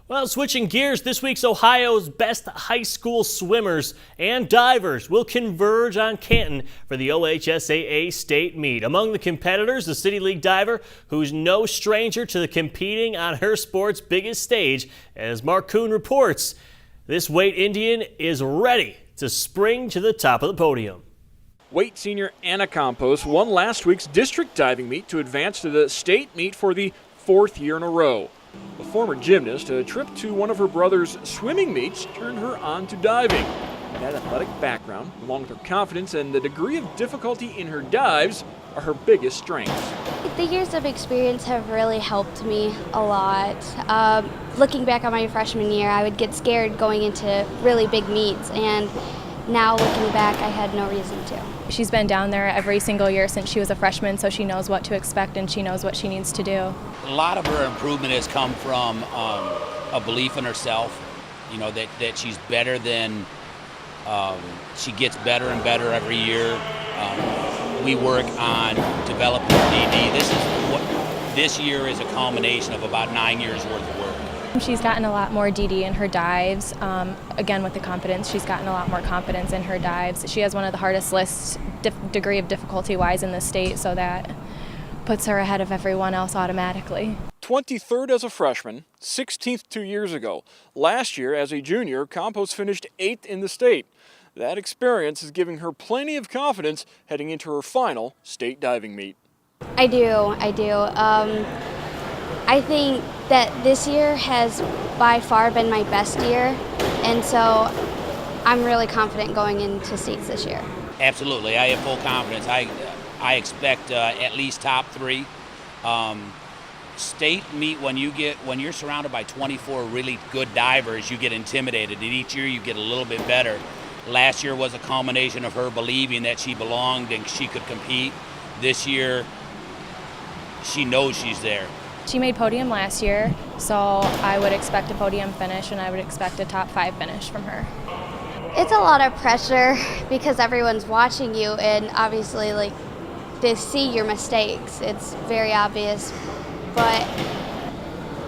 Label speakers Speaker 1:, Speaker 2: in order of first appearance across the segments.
Speaker 1: Well, switching gears, this week's Ohio's best high school swimmers and divers will converge on Canton for the OHSAA state meet. Among the competitors, the City League diver, who's no stranger to competing on her sport's biggest stage. As Mark Kuhn reports, this Waite Indian is ready to spring to the top of the podium.
Speaker 2: Waite senior Anna Campos won last week's district diving meet to advance to the state meet for the fourth year in a row. A former gymnast, a trip to one of her brother's swimming meets turned her on to diving. That athletic background, along with her confidence and the degree of difficulty in her dives, are her biggest strengths.
Speaker 3: The years of experience have really helped me a lot. Looking back on my freshman year, I would get scared going into really big meets, and now looking back, I had no reason to.
Speaker 4: She's been down there every single year since she was a freshman, so she knows what to expect and she knows what she needs to do.
Speaker 5: A lot of her improvement has come from a belief in herself, you know, that she's better than, she gets better and better every year. We work on developing her DD. This year is a culmination of about 9 years worth of work.
Speaker 4: She's gotten a lot more DD in her dives. Again, with the confidence, she's gotten a lot more confidence in her dives. She has one of the hardest lists, degree of difficulty-wise, in the state, so that puts her ahead of everyone else automatically.
Speaker 2: 23rd as a freshman, 16th 2 years ago. Last year, as a junior, Campos finished 8th in the state. That experience is giving her plenty of confidence heading into her final state diving meet.
Speaker 3: I do. I think that this year has by far been my best year, and so I'm really confident going into states this year.
Speaker 5: Absolutely, I have full confidence. I expect at least top 3. State meet, when you're surrounded by 24 really good divers, you get intimidated, and each year you get a little bit better. Last year was a culmination of her believing that she belonged and she could compete. This year, she knows she's there.
Speaker 4: She made podium last year, so I would expect a podium finish and I would expect a top 5 finish from her.
Speaker 3: It's a lot of pressure because everyone's watching you, and obviously they see your mistakes. It's very obvious, but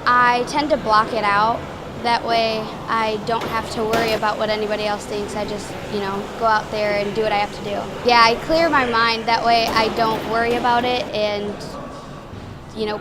Speaker 3: I tend to block it out. That way I don't have to worry about what anybody else thinks. I just, go out there and do what I have to do. Yeah, I clear my mind. That way I don't worry about it and,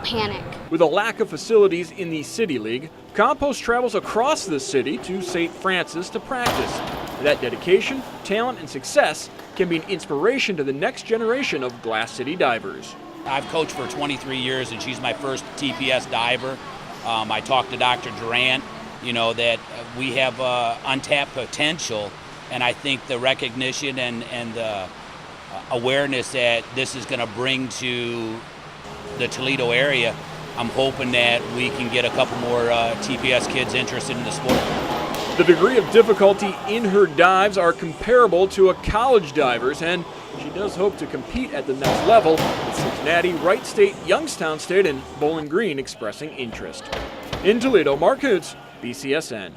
Speaker 3: panic.
Speaker 2: With a lack of facilities in the City League, Campos travels across the city to St. Francis to practice. That dedication, talent, and success can be an inspiration to the next generation of Glass City divers.
Speaker 5: I've coached for 23 years, and she's my first TPS diver. I talked to Dr. Durant, that we have untapped potential, and I think the recognition and the awareness that this is going to bring to the Toledo area, I'm hoping that we can get a couple more TPS kids interested in the sport.
Speaker 2: The degree of difficulty in her dives are comparable to a college diver's, and she does hope to compete at the next level, with Cincinnati, Wright State, Youngstown State, and Bowling Green expressing interest. In Toledo, Mark Kuhn, BCSN.